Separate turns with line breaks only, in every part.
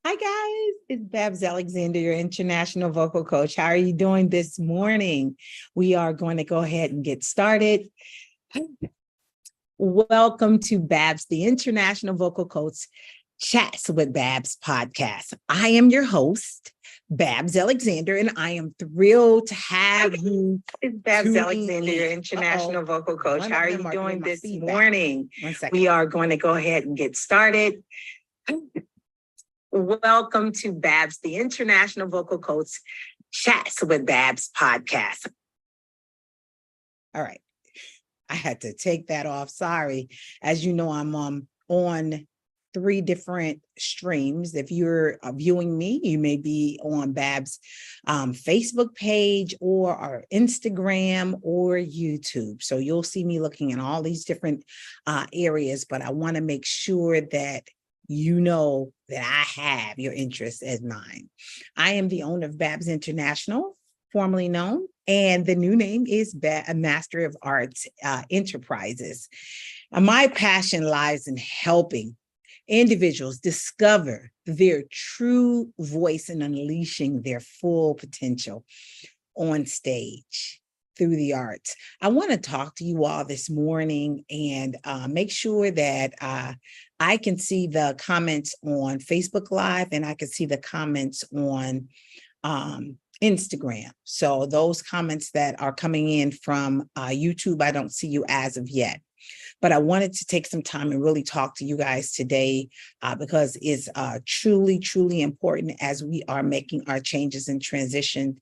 Hi, guys. It's Babs Alexander, your international vocal coach. How are you doing this morning? We are going to go ahead and get started. Welcome to Babs, the international vocal coach Chats with Babs podcast. I am your host, Babs Alexander, and I am thrilled to have you. It's Babs Alexander, your international vocal coach. How are you doing this morning? 1 second. We are going to go ahead and get started. Welcome to Babs, the international vocal coach Chats with Babs podcast. All right. I had to take that off. Sorry. As you know, I'm on 3 different streams. If you're viewing me, you may be on Babs' Facebook page or our Instagram or YouTube. So you'll see me looking in all these different areas, but I want to make sure that you know that I have your interest as mine. I am the owner of Babs International, formerly known, and the new name is Master of Arts Enterprises. My passion lies in helping individuals discover their true voice and unleashing their full potential on stage through the arts. I want to talk to you all this morning and make sure that I can see the comments on Facebook Live and I can see the comments on Instagram. So those comments that are coming in from YouTube, I don't see you as of yet. But I wanted to take some time and really talk to you guys today because it's truly, truly important as we are making our changes and transition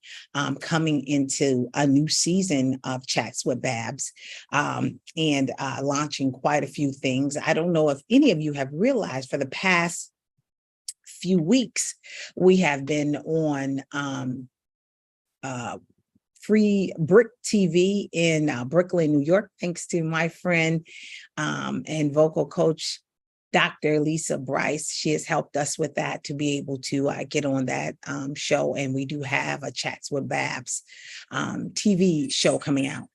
coming into a new season of Chats with Babs and launching quite a few things. I don't know if any of you have realized for the past few weeks, we have been on Free Brick TV in Brooklyn, New York, thanks to my friend and vocal coach, Dr. Lisa Bryce. She has helped us with that to be able to get on that show. And we do have a Chats with Babs TV show coming out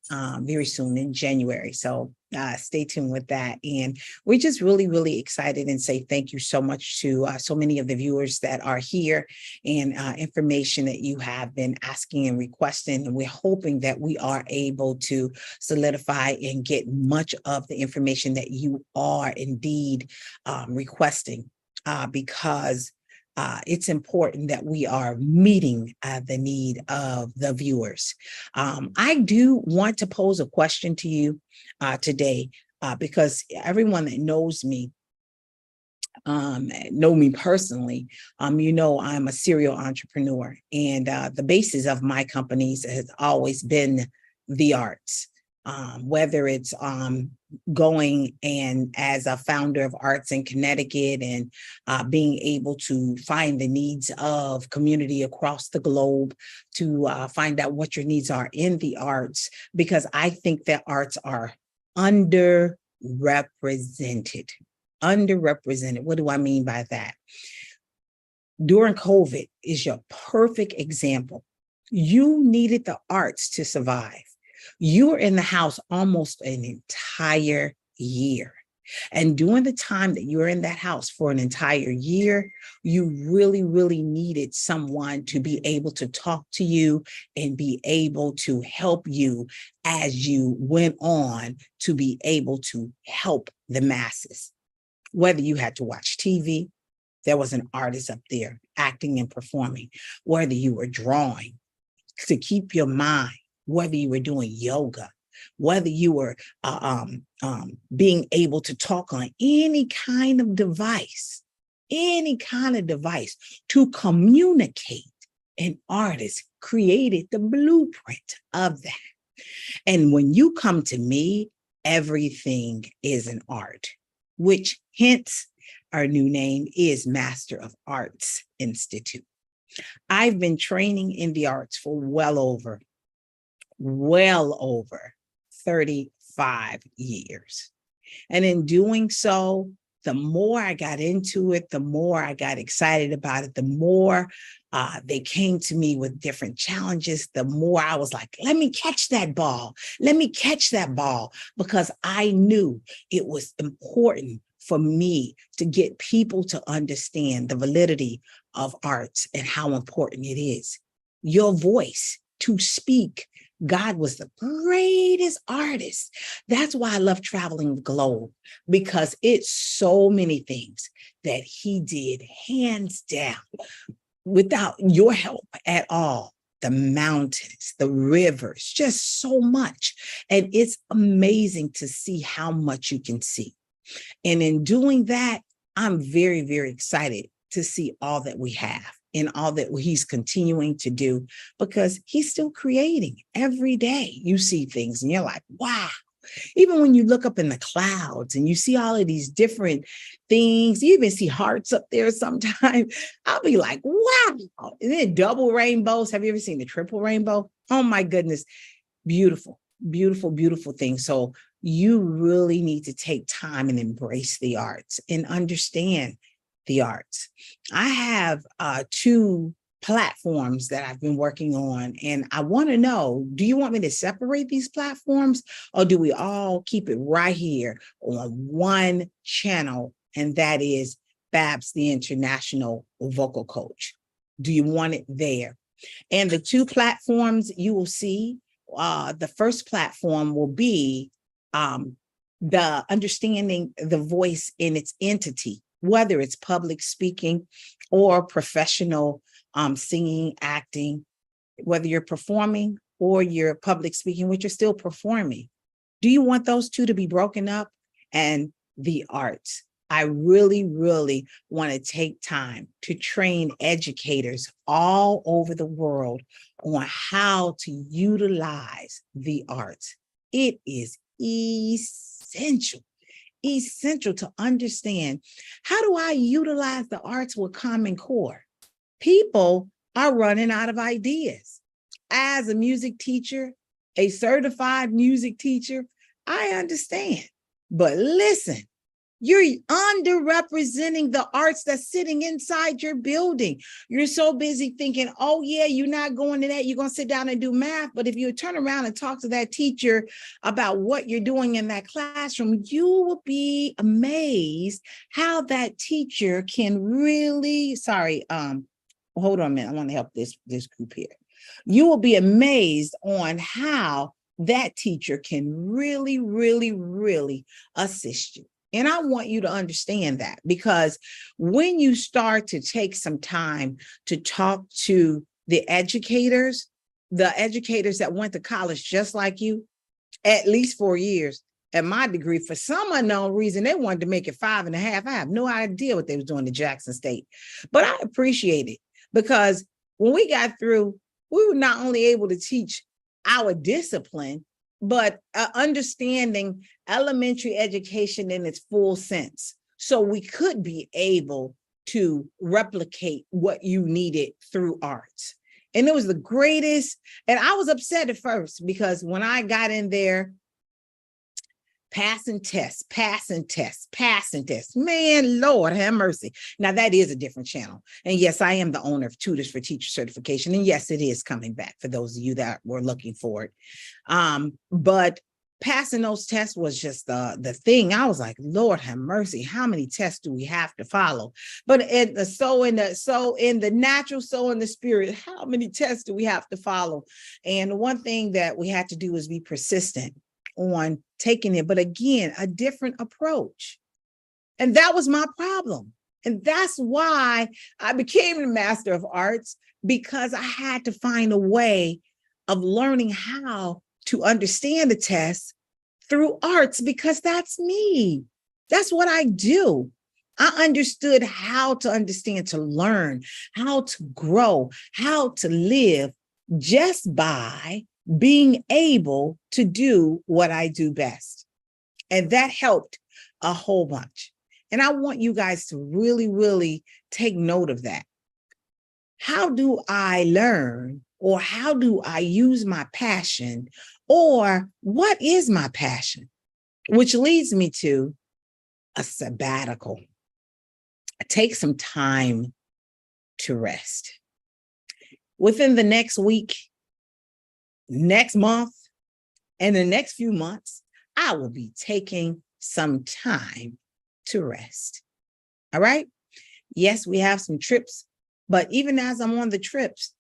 very soon in January. So stay tuned with that. And we're just really, really excited and say thank you so much to so many of the viewers that are here and information that you have been asking and requesting. And we're hoping that we are able to solidify and get much of the information that you are indeed requesting because it's important that we are meeting the need of the viewers. I do want to pose a question to you today because everyone that knows me know me personally, you know, I'm a serial entrepreneur and the basis of my companies has always been the arts. Whether it's going and as a founder of Arts in Connecticut and being able to find the needs of community across the globe to find out what your needs are in the arts, because I think that arts are underrepresented. Underrepresented. What do I mean by that? During COVID is your perfect example. You needed the arts to survive. You were in the house almost an entire year. And during the time that you were in that house for an entire year, you really, really needed someone to be able to talk to you and be able to help you as you went on to be able to help the masses. Whether you had to watch TV, there was an artist up there acting and performing. Whether you were drawing to keep your mind, whether you were doing yoga, whether you were being able to talk on any kind of device to communicate, an artist created the blueprint of that. And when you come to me, everything is an art, which hence our new name is Master of Arts Institute. I've been training in the arts for well over 35 years. And in doing so, the more I got into it, the more I got excited about it, the more they came to me with different challenges, the more I was like, let me catch that ball. Let me catch that ball, because I knew it was important for me to get people to understand the validity of arts and how important it is. Your voice to speak. God was the greatest artist. That's why I love traveling the globe, because it's so many things that he did hands down without your help at all. The mountains, the rivers, just so much. And it's amazing to see how much you can see. And in doing that, I'm very, very excited to see all that we have and all that he's continuing to do, because he's still creating every day. You see things and you're like, wow. Even when you look up in the clouds and you see all of these different things, you even see hearts up there sometimes. I'll be like, wow. And then double rainbows. Have you ever seen the triple rainbow? Oh my goodness. Beautiful, beautiful, beautiful thing. So you really need to take time and embrace the arts and understand the arts. I have 2 platforms that I've been working on, and I want to know, do you want me to separate these platforms, or do we all keep it right here on one channel, and that is Babs, the International Vocal Coach? Do you want it there? And the 2 platforms you will see, the first platform will be the understanding the voice in its entity, whether it's public speaking or professional singing, acting, whether you're performing or you're public speaking, which you're still performing. Do you want those 2 to be broken up? And the arts. I really, really want to take time to train educators all over the world on how to utilize the arts. It is essential to understand, how do I utilize the arts with Common Core? People are running out of ideas. As a music teacher, a certified music teacher, I understand. But listen, you're underrepresenting the arts that's sitting inside your building. You're so busy thinking, oh yeah, you're not going to that. You're going to sit down and do math. But if you turn around and talk to that teacher about what you're doing in that classroom, you will be amazed how that teacher can really, hold on a minute. I want to help this group here. You will be amazed on how that teacher can really, really, really assist you. And I want you to understand that, because when you start to take some time to talk to the educators that went to college just like you, at least 4 years, at my degree, for some unknown reason, they wanted to make it 5.5. I have no idea what they was doing at Jackson State, but I appreciate it, because when we got through, we were not only able to teach our discipline, but understanding elementary education in its full sense. So we could be able to replicate what you needed through arts. And it was the greatest. And I was upset at first, because when I got in there, passing tests. Man, Lord have mercy. Now that is a different channel. And yes, I am the owner of Tutors for Teacher Certification. And yes, it is coming back for those of you that were looking for it. But passing those tests was just the thing. I was like, Lord have mercy, how many tests do we have to follow? But in the natural, so in the spirit, how many tests do we have to follow? And one thing that we had to do is be persistent on taking it, but again, a different approach. And that was my problem. And that's why I became the Master of Arts, because I had to find a way of learning how to understand the test through arts, because that's me. That's what I do. I understood how to understand, to learn, how to grow, how to live, just by being able to do what I do best. And that helped a whole bunch. And I want you guys to really, really take note of that. How do I learn, or how do I use my passion, or what is my passion? Which leads me to a sabbatical. Take some time to rest. Within the next week, next month, and the next few months, I will be taking some time to rest. All right. Yes, we have some trips, but even as I'm on the trips,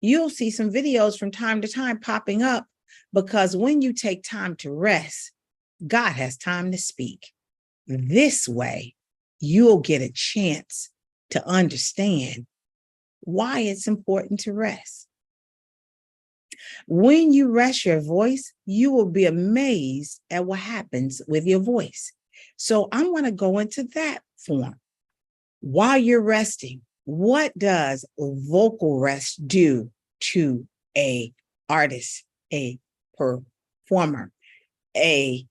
you'll see some videos from time to time popping up, because when you take time to rest, God has time to speak. This way, you'll get a chance to understand why it's important to rest. When you rest your voice, you will be amazed at what happens with your voice. So I want to go into that form. While you're resting, what does vocal rest do to a artist, a performer, a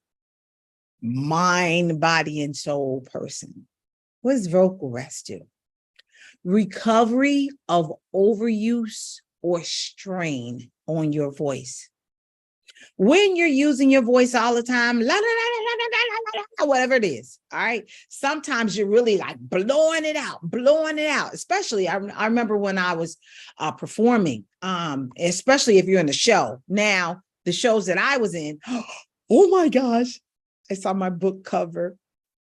mind, body, and soul person? What does vocal rest do? Recovery of overuse or strain on your voice. When you're using your voice all the time, la, la, la, la, la, la, la, whatever it is, all right, sometimes you're really like blowing it out, especially I remember when I was performing, especially if you're in the show. Now, the shows that I was in, oh my gosh, I saw my book cover,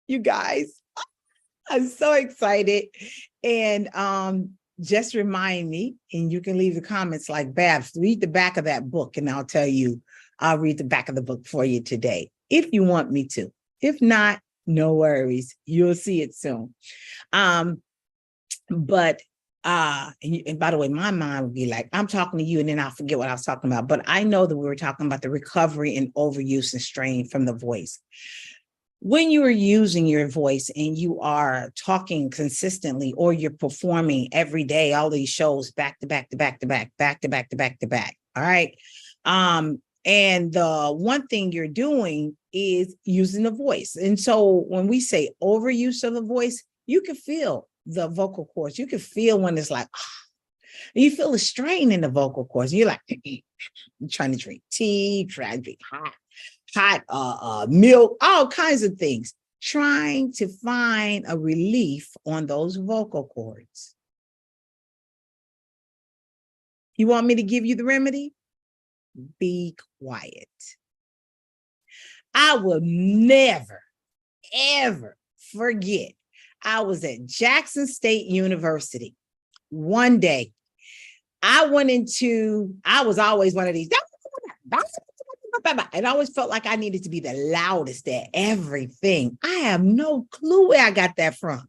you guys. I'm so excited. And just remind me, and you can leave the comments like, Babs, read the back of that book, and I'll read the back of the book for you today, if you want me to. If not, no worries. You'll see it soon. And by the way, my mind would be like, I'm talking to you, and then I'll forget what I was talking about. But I know that we were talking about the recovery and overuse and strain from the voice. When you are using your voice and you are talking consistently, or you're performing every day, all these shows back to back to back to back, back to back to back to back. All right. And the one thing you're doing is using the voice. And so when we say overuse of the voice, you can feel the vocal cords. You can feel when it's like, you feel the strain in the vocal cords. You're like, you're trying to drink tea, trying to drink hot milk, all kinds of things, trying to find a relief on those vocal cords. You want me to give you the remedy? Be quiet. I will never, ever forget. I was at Jackson State University one day. I was always one of these, and I always felt like I needed to be the loudest at everything. I have no clue where I got that from.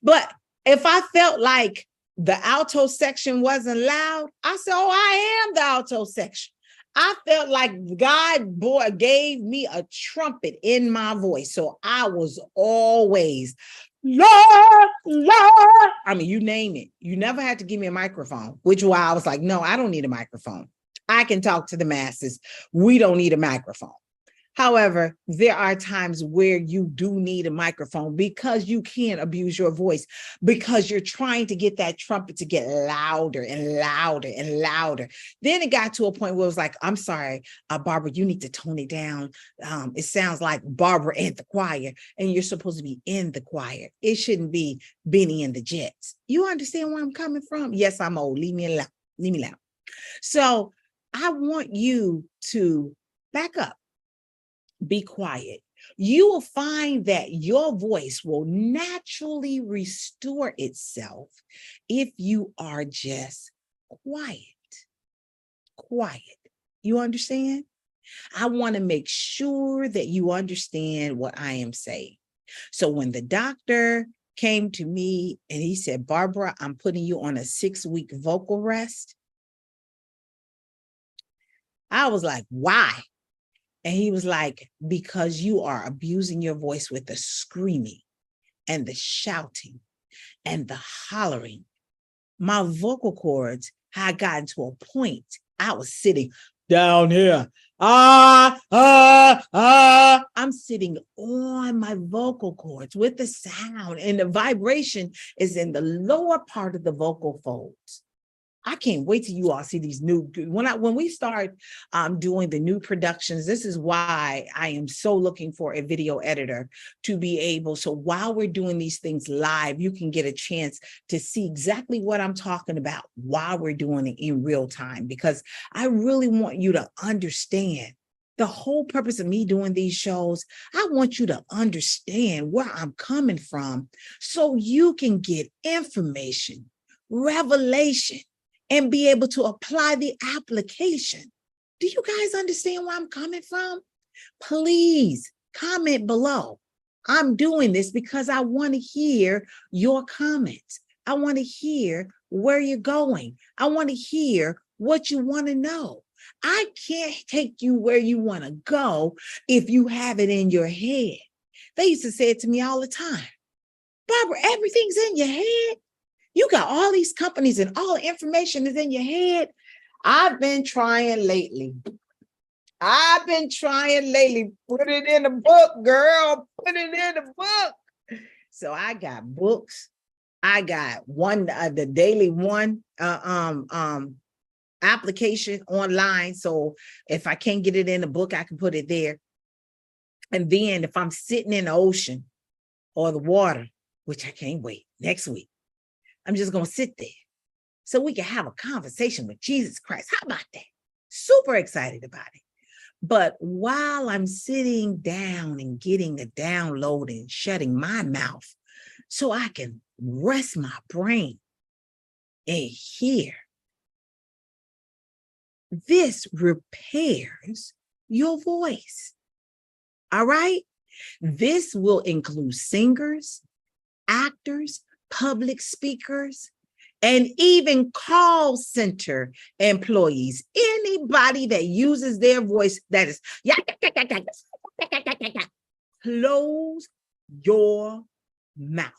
But if I felt like the alto section wasn't loud, I said, oh, I am the alto section. I felt like God gave me a trumpet in my voice. So I was always, Lord, Lord. I mean, you name it. You never had to give me a microphone, which is why I was like, no, I don't need a microphone. I can talk to the masses. We don't need a microphone. However, there are times where you do need a microphone, because you can't abuse your voice, because you're trying to get that trumpet to get louder and louder and louder. Then it got to a point where it was like, I'm sorry, Barbara, you need to tone it down. It sounds like Barbara and the choir, and you're supposed to be in the choir. It shouldn't be Benny and the Jets. You understand where I'm coming from? Yes, I'm old. Leave me alone. Leave me alone. So I want you to back up. Be quiet. You will find that your voice will naturally restore itself if you are just quiet. Quiet. You understand? I want to make sure that you understand what I am saying. So when the doctor came to me and he said, Barbara, I'm putting you on a 6-week vocal rest, I was like, why? And he was like, because you are abusing your voice with the screaming and the shouting and the hollering. My vocal cords had gotten to a point, I was sitting down here. I'm sitting on my vocal cords with the sound, and the vibration is in the lower part of the vocal folds. I can't wait till you all see these new, when we start doing the new productions, this is why I am so looking for a video editor to be able, so while we're doing these things live, you can get a chance to see exactly what I'm talking about while we're doing it in real time, because I really want you to understand The whole purpose of me doing these shows, I want you to understand where I'm coming from so you can get information, revelation, and be able to apply the application. Do you guys understand where I'm coming from? Please comment below. I'm doing this because I want to hear your comments. I want to hear where you're going. I want to hear what you want to know. I can't take you where you want to go if you have it in your head. They used to say it to me all the time. Barbara, everything's in your head. You got all these companies and all the information is in your head. I've been trying lately. Put it in a book, girl. Put it in a book. So I got books. I got one, the daily one application online. So if I can't get it in a book, I can put it there. And then if I'm sitting in the ocean or the water, which I can't wait, next week, I'm just going to sit there so we can have a conversation with Jesus Christ. How about that? Super excited about it. But while I'm sitting down and getting a download and shutting my mouth so I can rest my brain and hear, this repairs your voice. All right? This will include singers, actors, public speakers, and even call center employees. Anybody that uses their voice that is, close your mouth.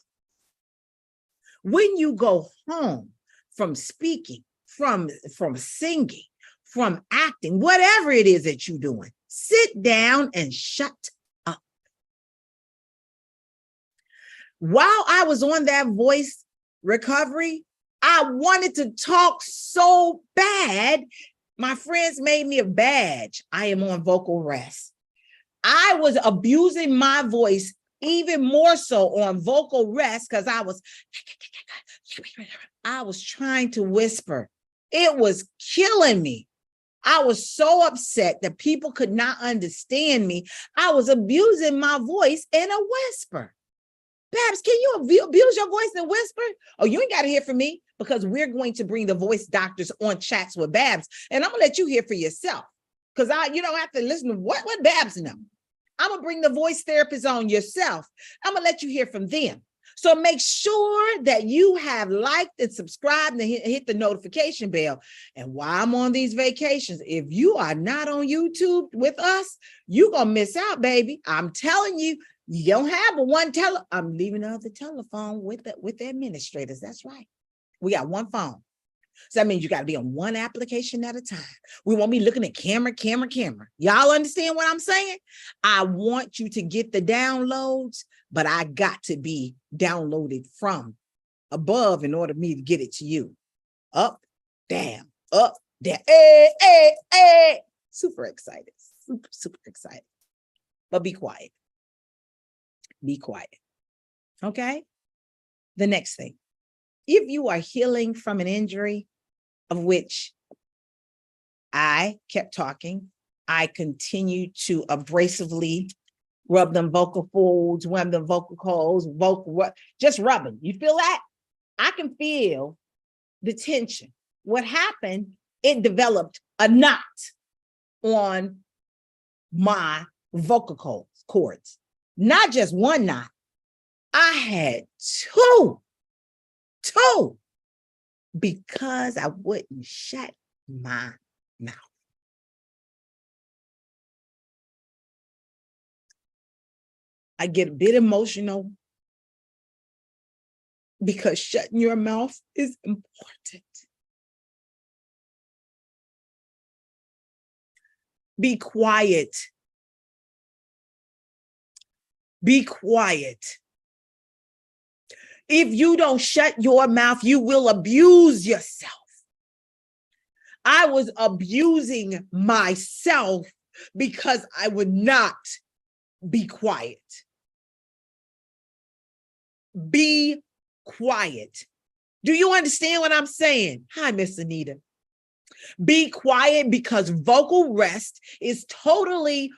When you go home from speaking, from singing, from acting, whatever it is that you're doing, sit down and shut up. While I was on that voice recovery, I wanted to talk so bad. My friends made me a badge. I am on vocal rest. I was abusing my voice even more so on vocal rest because I was trying to whisper. It was killing me. I was so upset that people could not understand me. I was abusing my voice in a whisper. Babs, can you abuse your voice in a whisper? Oh, you ain't got to hear from me because we're going to bring the voice doctors on Chats with Babs. And I'm going to let you hear for yourself because you don't have to listen to what Babs know. I'm going to bring the voice therapist on yourself. I'm going to let you hear from them. So make sure that you have liked and subscribed and hit the notification bell. And while I'm on these vacations, if you are not on YouTube with us, you're going to miss out, baby. I'm telling you, you don't have a one I'm leaving the other telephone with the administrators. That's right. We got one phone. So that means you got to be on one application at a time. We won't be looking at camera. Y'all understand what I'm saying? I want you to get the downloads, but I got to be downloaded from above in order for me to get it to you. Up, down, up, down. Hey. Super excited. Super excited. But be quiet. Be quiet. Okay? The next thing. If you are healing from an injury of which I kept talking, I continue to abrasively rub them vocal folds, rub them vocal cords, just rubbing. You feel that? I can feel the tension. What happened, it developed a knot on my vocal cords. Not just one knot. I had two. Because I wouldn't shut my mouth. I get a bit emotional because shutting your mouth is important. Be quiet. Be quiet. If you don't shut your mouth, you will abuse yourself. I was abusing myself because I would not be quiet. Be quiet. Do you understand what I'm saying? Hi, Miss Anita. Be quiet because vocal rest is totally,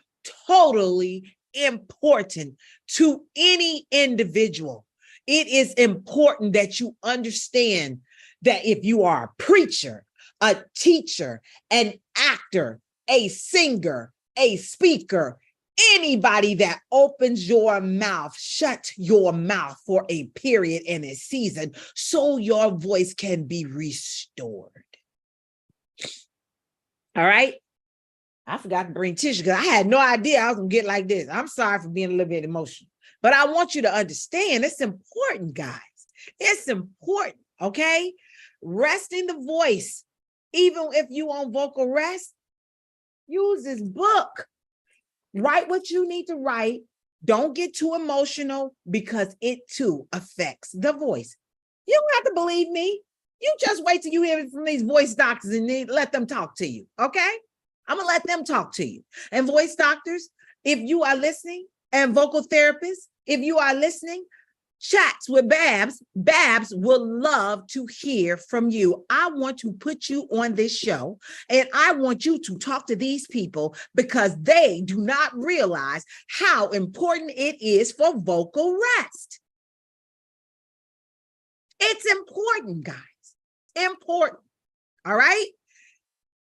totally important to any individual. It is important that you understand that if you are a preacher, a teacher, an actor, a singer, a speaker, anybody that opens your mouth, shut your mouth for a period and a season so your voice can be restored. All right. I forgot to bring tissue because I had no idea I was going to get like this. I'm sorry for being a little bit emotional, but I want you to understand it's important, guys. It's important, okay? Resting the voice, even if you on vocal rest, use this book. Write what you need to write. Don't get too emotional because it too affects the voice. You don't have to believe me. You just wait till you hear it from these voice doctors and let them talk to you, okay? I'm gonna let them talk to you. And voice doctors, if you are listening, and vocal therapists, if you are listening, chats with Babs will love to hear from you. I want to put you on this show and I want you to talk to these people because they do not realize how important it is for vocal rest. It's important, guys. Important. All right.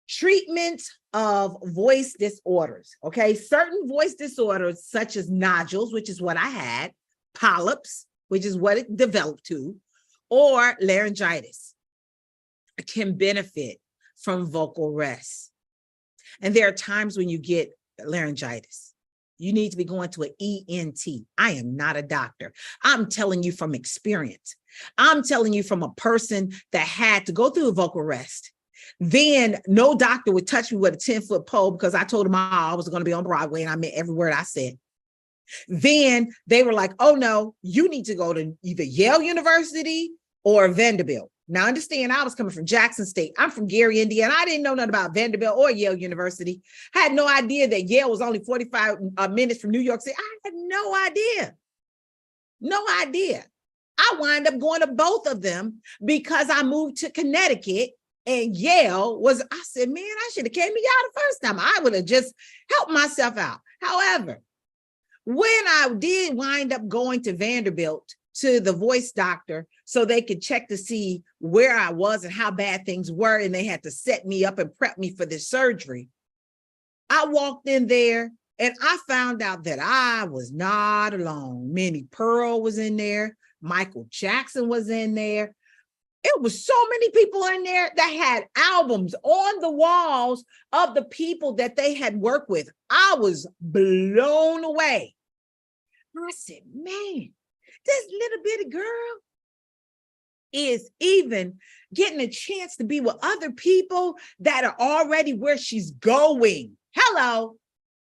Treatment of voice disorders. Okay. Certain voice disorders, such as nodules, which is what I had, polyps, which is what it developed to, or laryngitis, can benefit from vocal rest. And there are times when you get laryngitis. You need to be going to an ENT. I am not a doctor. I'm telling you from experience. I'm telling you from a person that had to go through a vocal rest. Then no doctor would touch me with a 10-foot pole because I told them I was going to be on Broadway and I meant every word I said. Then they were like, oh no, you need to go to either Yale University or Vanderbilt. Now understand, I was coming from Jackson State. I'm from Gary, Indiana. I didn't know nothing about Vanderbilt or Yale University. I had no idea that Yale was only 45 minutes from New York City. I had no idea. No idea. I wound up going to both of them because I moved to Connecticut and Yale was, I said, man, I should have came to Yale the first time. I would have just helped myself out. However, when I did wind up going to Vanderbilt to the voice doctor so they could check to see where I was and how bad things were, and they had to set me up and prep me for this surgery, I walked in there and I found out that I was not alone. Minnie Pearl was in there. Michael Jackson was in there. It was so many people in there that had albums on the walls of the people that they had worked with. I was blown away. I said, man, this little bitty girl is even getting a chance to be with other people that are already where she's going. Hello,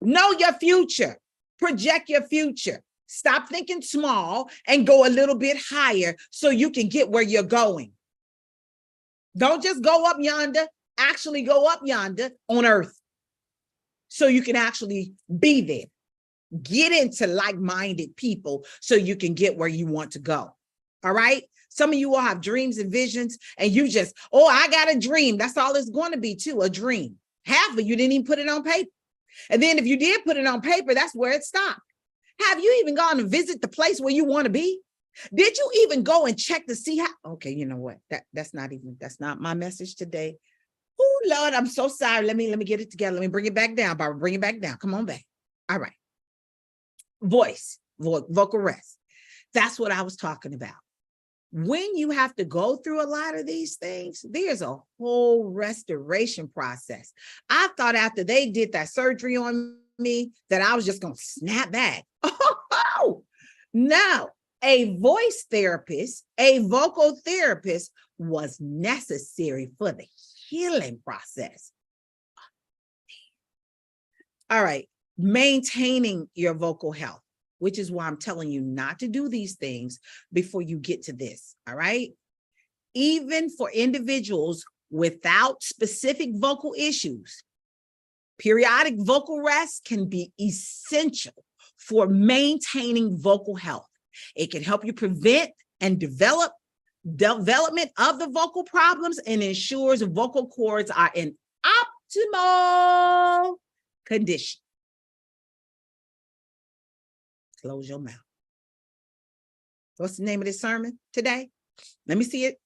know your future, project your future. Stop thinking small and go a little bit higher so you can get where you're going. Don't just go up yonder, actually go up yonder on earth so you can actually be there. Get into like-minded people so you can get where you want to go. All right. Some of you all have dreams and visions and you just, oh, I got a dream. That's all it's going to be too, a dream. Half of you didn't even put it on paper. And then if you did put it on paper, that's where it stopped. Have you even gone to visit the place where you want to be? Did you even go and check to see how? Okay, you know what? That's not my message today. Oh, Lord, I'm so sorry. Let me get it together. Let me bring it back down, Barbara. Bring it back down. Come on back. All right. Vocal rest. That's what I was talking about. When you have to go through a lot of these things, there's a whole restoration process. I thought after they did that surgery on me that I was just going to snap back. Oh, no. A voice therapist, a vocal therapist was necessary for the healing process. All right. Maintaining your vocal health, which is why I'm telling you not to do these things before you get to this. All right. Even for individuals without specific vocal issues, periodic vocal rest can be essential for maintaining vocal health. It can help you prevent and develop development of the vocal problems and ensures vocal cords are in optimal condition. Close your mouth. What's the name of this sermon today? Let me see it.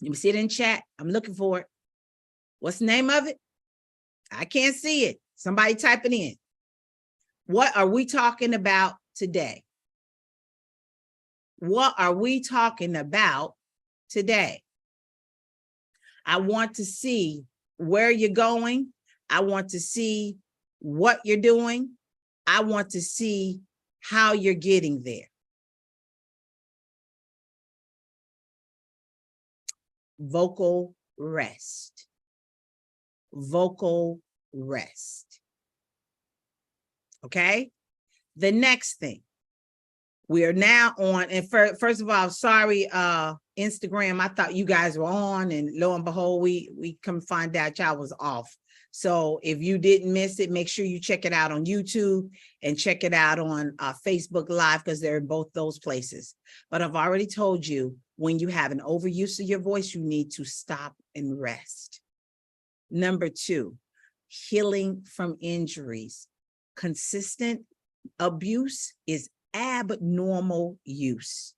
Let me see it in chat. I'm looking for it. What's the name of it? I can't see it. Somebody type it in. What are we talking about today? What are we talking about today? I want to see where you're going. I want to see what you're doing. I want to see how you're getting there. Vocal rest. Vocal rest. Okay? The next thing. We are now on, and first of all, sorry, Instagram, I thought you guys were on, and lo and behold, we come find out y'all was off. So if you didn't miss it, make sure you check it out on YouTube and check it out on Facebook Live, because they're in both those places. But I've already told you, when you have an overuse of your voice, you need to stop and rest. Number 2, healing from injuries. Consistent abuse is abnormal use,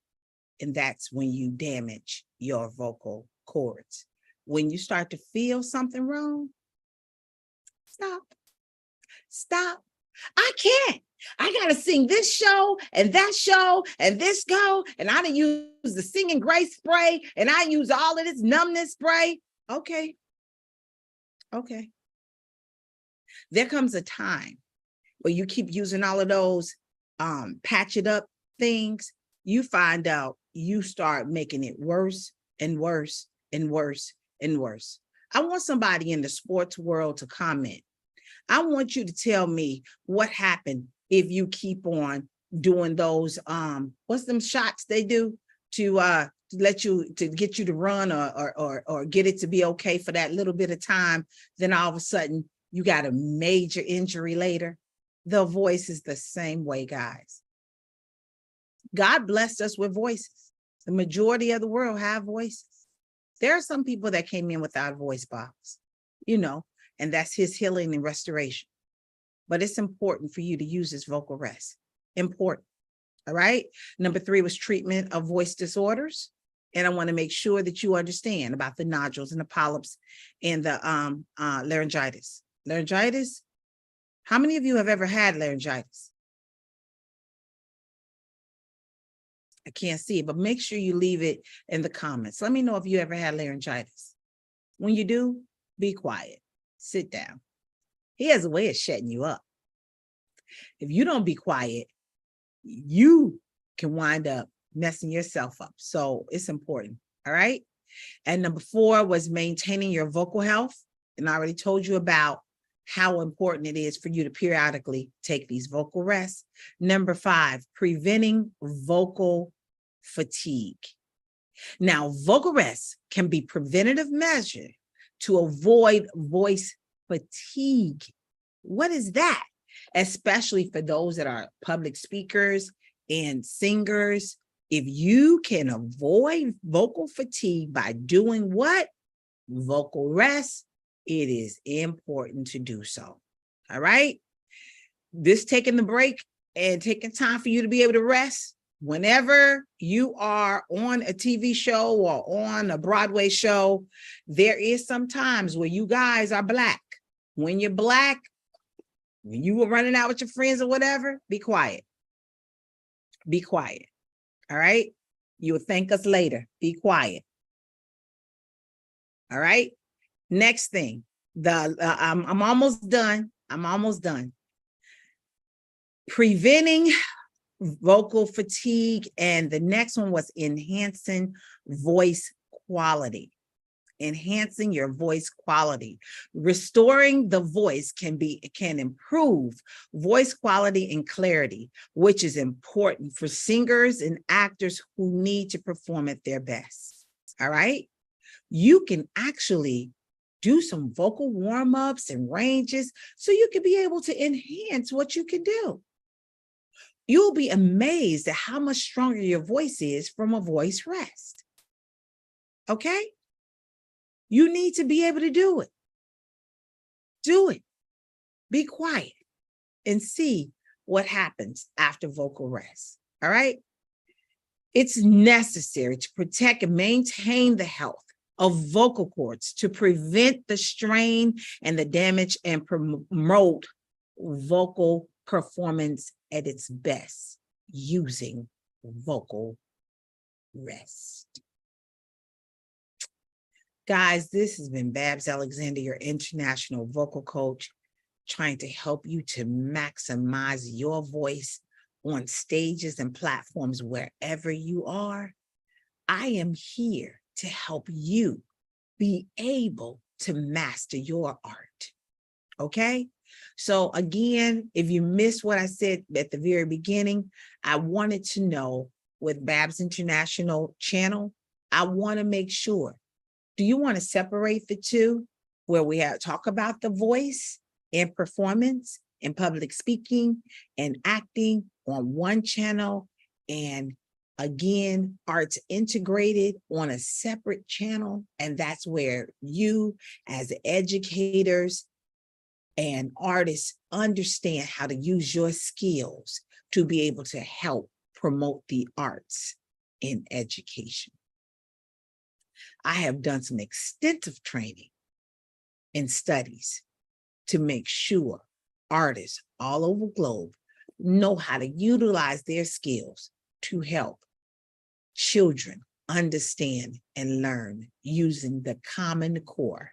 and that's when you damage your vocal cords. When you start to feel something wrong, stop. I can't. I gotta sing this show and that show and this go, and I done use the singing grace spray, and I use all of this numbness spray. Okay. There comes a time where you keep using all of those patch it up things, you find out you start making it worse and worse and worse and worse. I want somebody in the sports world to comment. I want you to tell me what happened if you keep on doing those, what's them shots they do to get you to run or get it to be okay for that little bit of time. Then all of a sudden you got a major injury later. The voice is the same way, guys. God blessed us with voices. The majority of the world have voices. There are some people that came in without a voice box, and that's his healing and restoration. But it's important for you to use this vocal rest. Important. All right. Number 3 was treatment of voice disorders. And I want to make sure that you understand about the nodules and the polyps and the laryngitis. Laryngitis. How many of you have ever had laryngitis? I can't see it, but make sure you leave it in the comments. Let me know if you ever had laryngitis. When you do, be quiet. Sit down. He has a way of shutting you up. If you don't be quiet, you can wind up messing yourself up. So it's important. All right. And number 4 was maintaining your vocal health. And I already told you about how important it is for you to periodically take these vocal rests. Number 5, preventing vocal fatigue. Now, vocal rest can be preventative measure to avoid voice fatigue. What is that? Especially for those that are public speakers and singers. If you can avoid vocal fatigue by doing what? Vocal rest, it is important to do so. All right. This taking the break and taking time for you to be able to rest. Whenever you are on a TV show or on a Broadway show, there is some times where you guys are Black. When you're Black, when you were running out with your friends or whatever, be quiet. Be quiet. All right. You will thank us later. Be quiet. All right. Next thing, I'm almost done. Preventing vocal fatigue. And the next one was enhancing voice quality. Enhancing your voice quality. Restoring the voice can improve voice quality and clarity, which is important for singers and actors who need to perform at their best. All right. You can actually do some vocal warm-ups and ranges so you can be able to enhance what you can do. You'll be amazed at how much stronger your voice is from a voice rest. Okay? You need to be able to do it. Do it. Be quiet and see what happens after vocal rest. All right? It's necessary to protect and maintain the health of vocal cords to prevent the strain and the damage and promote vocal performance at its best using vocal rest. Guys, this has been Babs Alexander, your international vocal coach, trying to help you to maximize your voice on stages and platforms wherever you are. I am here to help you be able to master your art. Okay? So again, if you missed what I said at the very beginning, I wanted to know with Babs International channel, I want to make sure, do you want to separate the two where we talk about the voice and performance and public speaking and acting on one channel, and again, arts integrated on a separate channel? And that's where you as educators and artists understand how to use your skills to be able to help promote the arts in education. I have done some extensive training and studies to make sure artists all over the globe know how to utilize their skills to help children understand and learn using the Common Core,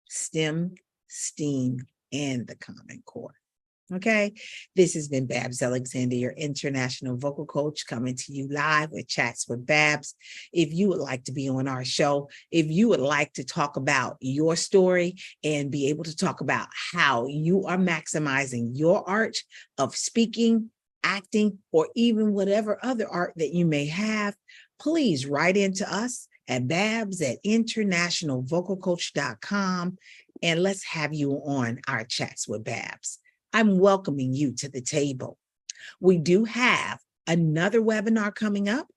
STEM, STEAM, and the Common Core. Okay, this has been Babs Alexander, your international vocal coach, coming to you live with Chats with Babs. If you would like to be on our show, if you would like to talk about your story and be able to talk about how you are maximizing your art of speaking, acting, or even whatever other art that you may have, please write into us at babs@internationalvocalcoach.com, and let's have you on our Chats with Babs. I'm welcoming you to the table. We do have another webinar coming up,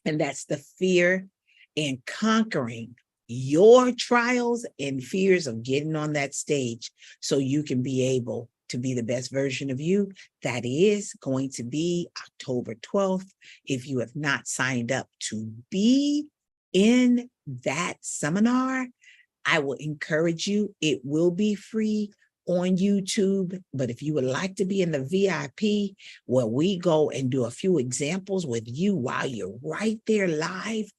and that's the fear and conquering your trials and fears of getting on that stage so you can be able to be the best version of you. That is going to be October 12th. If you have not signed up to be in that seminar, I will encourage you. It will be free on YouTube, but if you would like to be in the VIP, where we go and do a few examples with you while you're right there live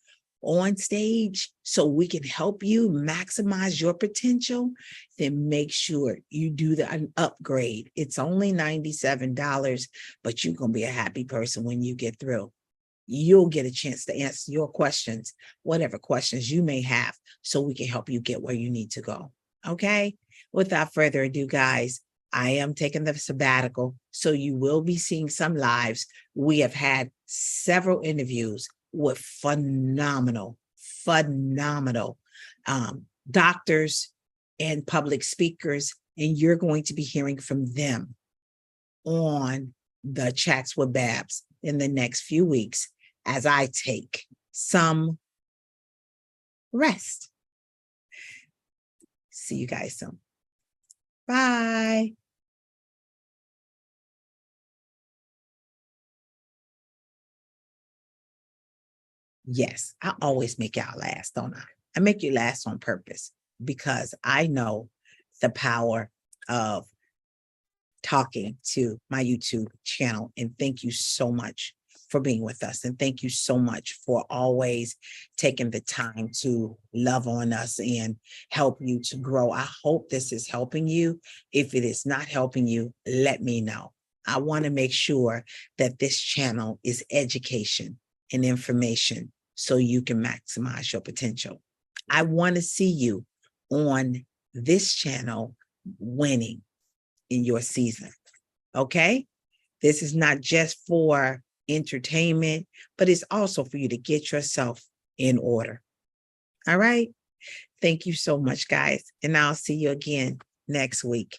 on stage so we can help you maximize your potential, then make sure you do an upgrade. It's only $97, but you're going to be a happy person when you get through. You'll get a chance to answer your questions, whatever questions you may have, so we can help you get where you need to go. Okay? Without further ado, guys, I am taking the sabbatical, so you will be seeing some lives. We have had several interviews with phenomenal doctors and public speakers, and you're going to be hearing from them on the Chats with Babs in the next few weeks as I take some rest. See you guys soon. Bye. Yes, I always make y'all last, don't I? I make you last on purpose because I know the power of talking to my YouTube channel. And thank you so much for being with us. And thank you so much for always taking the time to love on us and help you to grow. I hope this is helping you. If it is not helping you, let me know. I want to make sure that this channel is education and information so you can maximize your potential. I want to see you on this channel winning in your season. Okay? This is not just for entertainment, but it's also for you to get yourself in order. All right? Thank you so much, guys. And I'll see you again next week.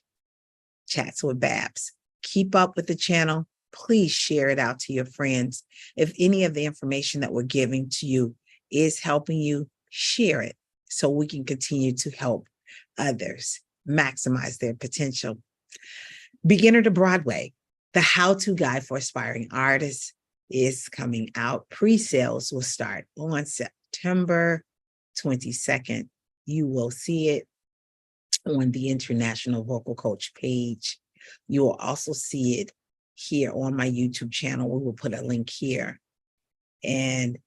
Chats with Babs. Keep up with the channel. Please share it out to your friends. If any of the information that we're giving to you is helping you, share it so we can continue to help others maximize their potential. Beginner to Broadway, the how-to guide for aspiring artists is coming out. Pre-sales will start on September 22nd. You will see it on the International Vocal Coach page. You will also see it here on my YouTube channel. We will put a link here. And